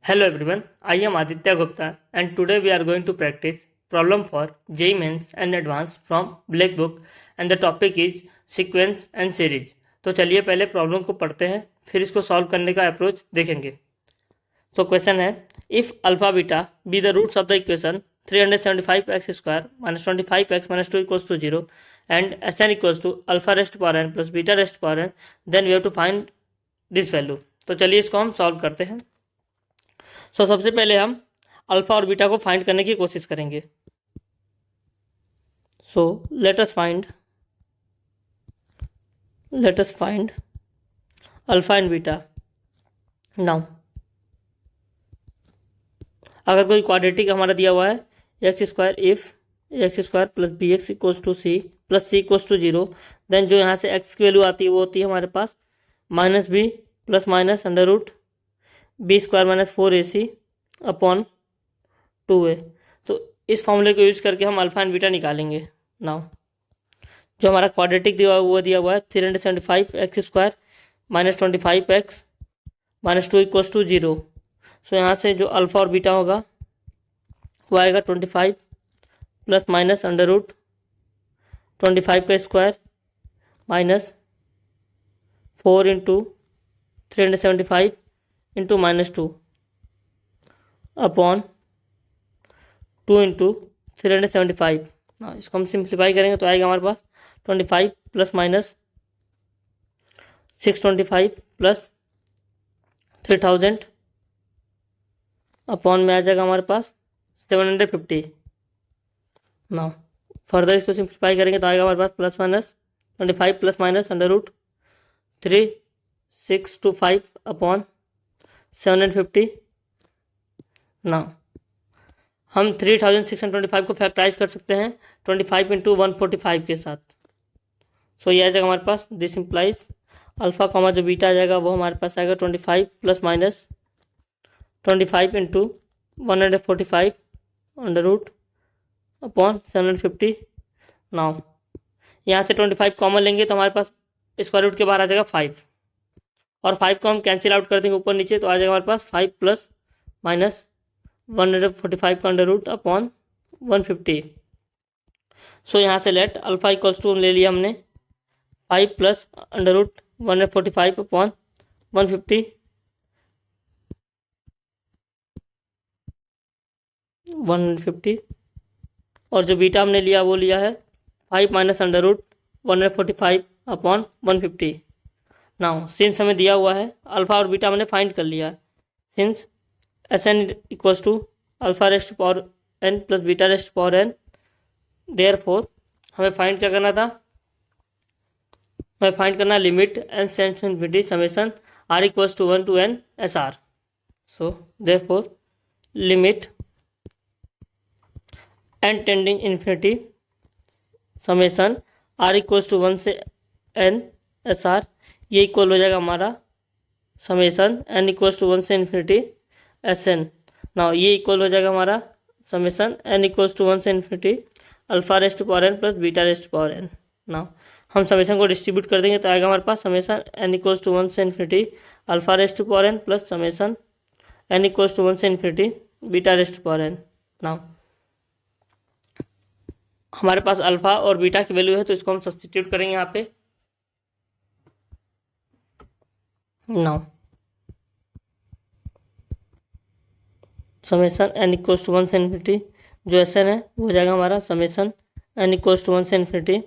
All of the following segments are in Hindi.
Hello everyone, I am Aditya Gupta and today we are going to practice problem for JEE Mains and Advanced from Black Book and the topic is sequence and series. तो चलिए पहले प्रॉब्लम को पढ़ते हैं फिर इसको सॉल्व करने का अप्रोच देखेंगे. सो क्वेश्चन है if alpha beta be the roots of the equation 375x square minus 25x minus 2 equals to 0 and Sn equals to alpha raised to power n plus beta raised to power n, then we have to find this value. तो चलिए इसको हम सॉल्व करते हैं. सबसे पहले हम अल्फा और बीटा को फाइंड करने की कोशिश करेंगे. Let us find alpha and beta. Now अगर कोई क्वाड्रेटिक हमारा दिया हुआ है x square if x square plus b x equals to c plus c equals to 0, then जो यहाँ से एक्स की वैल्यू आती है वो होती है हमारे पास minus b plus minus under root b square minus 4ac upon 2a. तो इस फॉर्मूले को यूज़ करके हम अल्फा एंड बीटा निकालेंगे. नाउ जो हमारा क्वाड्रेटिक दिया हुआ है 375x square minus 25x minus 2 equals to 0. So यहाँ से जो अल्फा और बीटा होगा वो आएगा 25 प्लस माइनस अंडर रूट 25 का square minus 4 into 375 into minus 2 upon 2 into 375. इसको हम सिंप्लीफाई करेंगे तो आएगा हमारे पास 25 प्लस माइनस 625 प्लस 3000 अपॉन में आ जाएगा हमारे पास 750. नाउ फर्दर इसको सिंप्लीफाई करेंगे तो आएगा हमारे पास plus minus 25 plus minus under root 3625 upon 750. Now हम 3625 को फैक्टराइज कर सकते हैं 25 इंटू 145 के साथ. सो ये आ जाएगा हमारे पास दिस इम्प्लाइज अल्फा कॉमा जो बीटा आ जाएगा वो हमारे पास आएगा 25 plus minus 25 into 145 under root upon 750. Now यहाँ से 25 कॉमन लेंगे तो हमारे पास स्क्वायर रूट के बाहर आ जाएगा 5 और 5 को हम कैंसिल आउट कर देंगे ऊपर नीचे तो आ जाएगा हमारे पास 5 प्लस माइनस 145 का अंडर रूट अपॉन 150. सो यहाँ से लेट अल्फा इक्वल्स टू ले लिया हमने 5 प्लस अंडर रूट 145 अपॉन 150 150 और जो बीटा हमने लिया वो लिया है 5 minus under root 145 upon 150. Now since हमें दिया हुआ है अल्फा और बीटा हमने फाइंड कर लिया है. Since Sn equals to alpha raised to power n plus beta raised to power n, therefore हमें फाइंड क्या करना था, हमें फाइंड करना limit n tends to infinity summation r equals to 1 to n SR. So therefore limit n tending infinity summation r equals to 1 से n SR, ये इक्वल हो जाएगा हमारा समेशन n इक्वल्स टू 1 से इन्फिनिटी Sn. नाउ ये इक्वल हो जाएगा हमारा समेशन n इक्वल्स टू 1 से infinity alpha raised to power n plus beta raised to power n. Now हम समेशन को डिस्ट्रीब्यूट कर देंगे तो आएगा हमारे पास समेशन n इक्वल्स टू 1 से infinity alpha raised to power n plus summation n equals to 1 से infinity beta raised to power n. Now हमारे पास अल्फा और बीटा की वैल्यू है तो इसको हम सब्स्टिट्यूट करेंगे यहाँ पे. Now summation n equals to 1 से इन्फिनिटी जो Sn है वो हो जाएगा हमारा समेशन n इक्वल्स टू 1 से infinity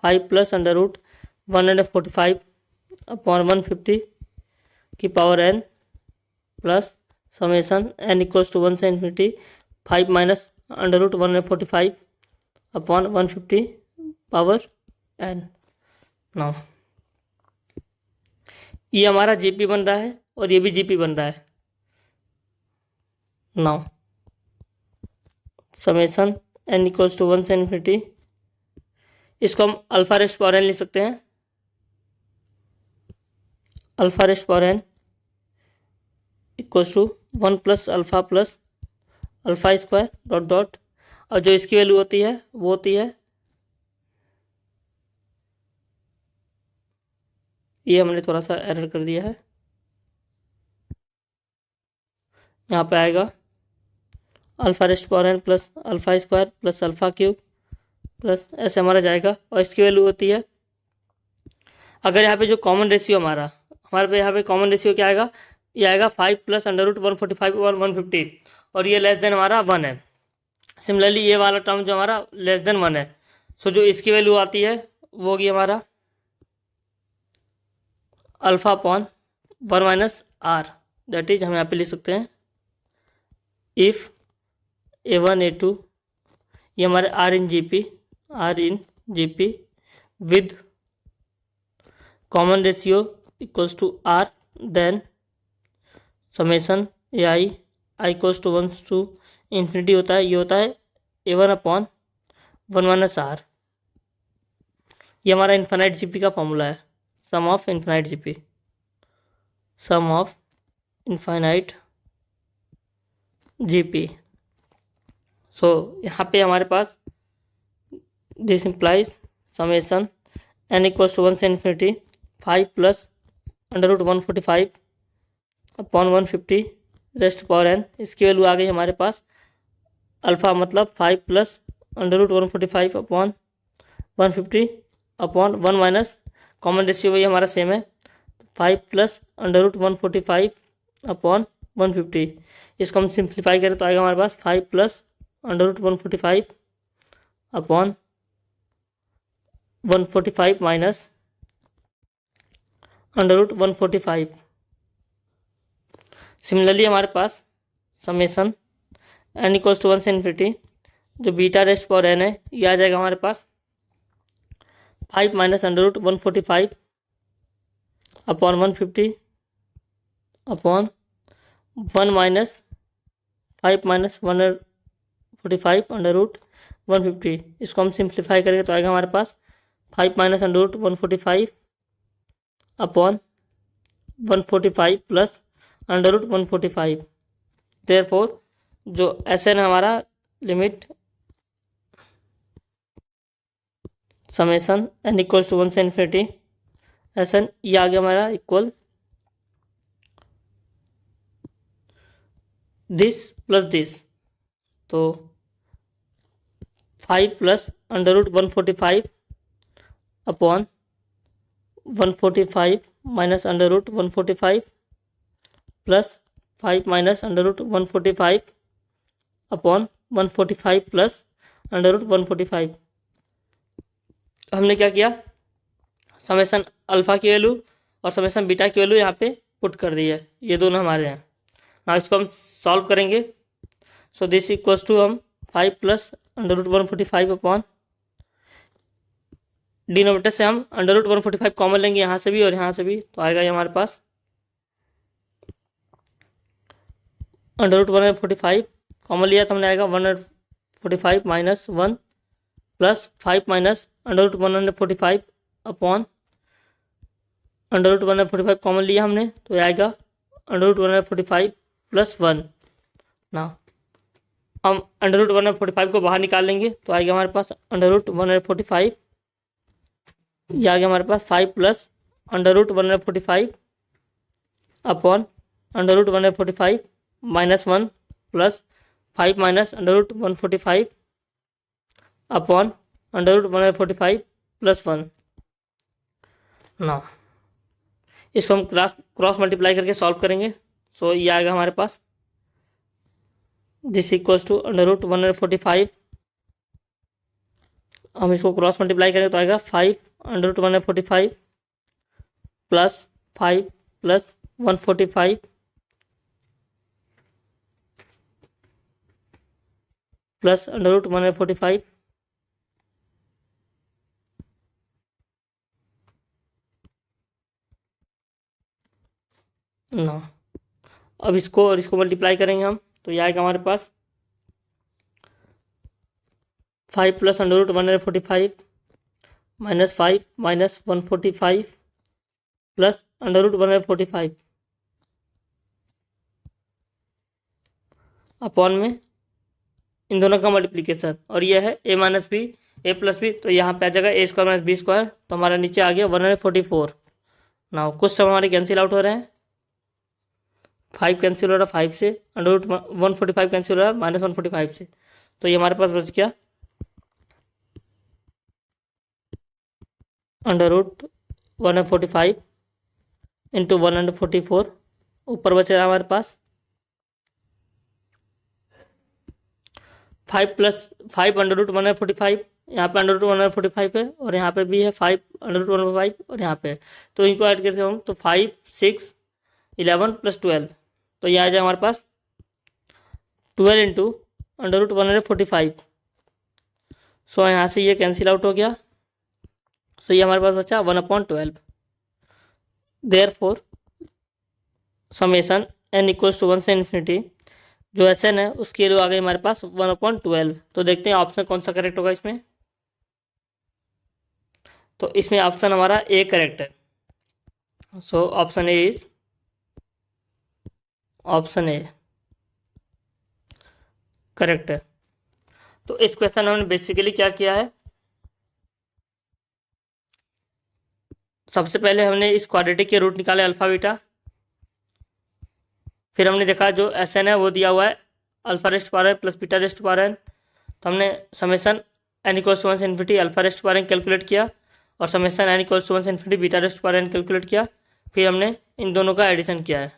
5 plus under root 145 upon 150 की power n plus summation n equals to 1 से infinity 5 minus under root 145 upon 150 power n. Now ये हमारा जीपी बन रहा है और ये भी जीपी बन रहा है. Now summation n equals to 1 से इन्फिनिटी, इसको हम अल्फा रेस्ट पावर n लिख सकते हैं. Alpha raised power n equals to 1 plus alpha square dot dot और जो इसकी वैल्यू होती है वो होती है ये हमने थोड़ा सा एरर कर दिया है यहाँ पे आएगा alpha raised power n plus alpha square plus alpha cube plus ऐसे हमारा जाएगा। और इसकी वैल्यू होती है, अगर यहाँ पे जो कॉमन रेशियो हमारे पे यहाँ पे कॉमन रेशियो क्या आएगा, ये आएगा 5 प्लस अंडर रूट 145 और 150, और ये लेस देन हमारा 1 है। सिमिलरली ये वाला टर्म जो हमारा लेस देन 1 है, सो जो इसकी वैल्यू आती है वो होगी हमारा alpha upon 1 minus r, that is हम यहाँ पे लिख सकते हैं इफ़ A1 A2, ये हमारे are in G P with common ratio equals to r, then summation a i equals to 1 to infinity होता है, ये होता है A1 अपॉन 1 माइनस आर। ये हमारा इन्फिनाइट जीपी का फॉर्मूला है, sum of infinite GP, sum of infinite GP. So यहाँ पे हमारे पास this implies summation n equals to 1 से infinity 5 plus under root 145 upon 150 raised power n. इसकी वैल्यू आ गई हमारे पास अल्फ़ा मतलब 5 plus under root 145 upon 150 upon 1 minus common ratio वही हमारा सेम है, 5 प्लस अंडर रूट 145 अपॉन 150। इसको हम सिंप्लीफाई करें तो आएगा हमारे पास 5 plus under root 145 upon 145 minus under root 145। Similarly हमारे पास समेसन एन इक्वल्स टू 1 से इन्फिनिटी जो बीटा रेस्ट पावर एन है ये आ जाएगा हमारे पास 5 minus under root 145 upon 150 upon 1 minus 5 minus 145 under root 150। इसको हम सिंप्लीफाई करेंगे तो आएगा हमारे पास 5 minus under root 145 upon 145 plus under root 145। Therefore जो एस एन हमारा limit summation n equals to 1 से इन्फिनिटी एस एन ये आ गया हमारा इक्वल दिस प्लस दिस, तो 5 plus under root 145 upon 145 minus under root 145 plus 5 minus under root 145 upon 145 plus under root 145। हमने क्या किया, समेसन अल्फ़ा की वैल्यू और समेसन बीटा की वैल्यू यहाँ पे पुट कर दी है, ये दोनों हमारे हैं। ना इसको हम सॉल्व करेंगे, सो दिस इक्वल्स टू हम 5 plus under root 145 upon denominator से हम अंडर रूट 145 कॉमन लेंगे यहाँ से भी और यहाँ से भी, तो आएगा ये हमारे पास अंडर रूट 145 कॉमन लिया तो हमने आएगा 145 minus 1 plus 5 minus under root 145 upon under root 145 common लिया हमने तो ये आएगा अंडर रूट 145 प्लस 1। ना हम अंडर रूट 145 को बाहर निकाल लेंगे तो आएगा हमारे पास अंडर रूट 145, ये आ गया हमारे पास 5 plus under root 145 upon under root 145 minus 1 plus 5 minus under root 145 upon under root 145 plus 1। ना इसको हम क्रॉस मल्टीप्लाई करके सॉल्व करेंगे, सो ये आएगा हमारे पास this equals to under root 145, हम इसको क्रॉस मल्टीप्लाई करेंगे तो आएगा 5 under root 145 plus 5 plus 145 plus under root 145। ना अब इसको और इसको मल्टीप्लाई करेंगे हम तो ये आएगा हमारे पास 5 plus under root 145 minus 5 minus 145 plus under root 145 upon में इन दोनों का मल्टीप्लिकेशन, और ये है a minus b a plus b, तो यहाँ पे आ जाएगा a square minus b square, तो हमारा नीचे आ गया 144। ना कुछ सब हमारे कैंसिल आउट हो रहे हैं 5 कैंसिल हो रहा है 5 से, अंडर रूट 145 कैंसिल हो रहा है -145 से, तो ये हमारे पास बच गया अंडर रूट 145 इंटू 144, ऊपर बच रहा हमारे पास 5 प्लस 5 अंडर रूट 145, यहाँ पे अंडर रूट 145 है और यहाँ पे भी है 5 अंडर रूट 145 और यहाँ पे है, तो इनको ऐड करते हम तो 5 6 11 प्लस 12, तो ये आ जाए हमारे पास 12 इंटू अंडर रूट 145। सो यहाँ से ये कैंसिल आउट हो गया, सो ये हमारे पास बचा 1/12। Therefore summation n equals to 1 से इन्फिनिटी, जो एस एन है उसकी वैल्यू आ गई हमारे पास 1/12। तो देखते हैं ऑप्शन कौन सा करेक्ट होगा इसमें, तो इसमें ऑप्शन हमारा ए करेक्ट है। So option A is option A correct है। तो इस क्वेश्चन में हमने बेसिकली क्या किया है, सबसे पहले हमने इस क्वाड्रेटिक के रूट निकाले अल्फा बीटा, फिर हमने देखा जो एस एन है वो दिया हुआ है alpha raised power n plus beta raised power n, तो हमने समेसन एन इक्वल्स टू 1 से infinity alpha raised power n calculate किया और समेसन एन इक्वल्स टू 1 से infinity beta raised power n calculate किया, फिर हमने इन दोनों का एडिशन किया है।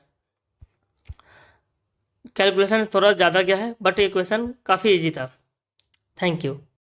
कैलकुलेशन थोड़ा ज़्यादा गया है बट ये क्वेश्चन काफ़ी इजी था। Thank you.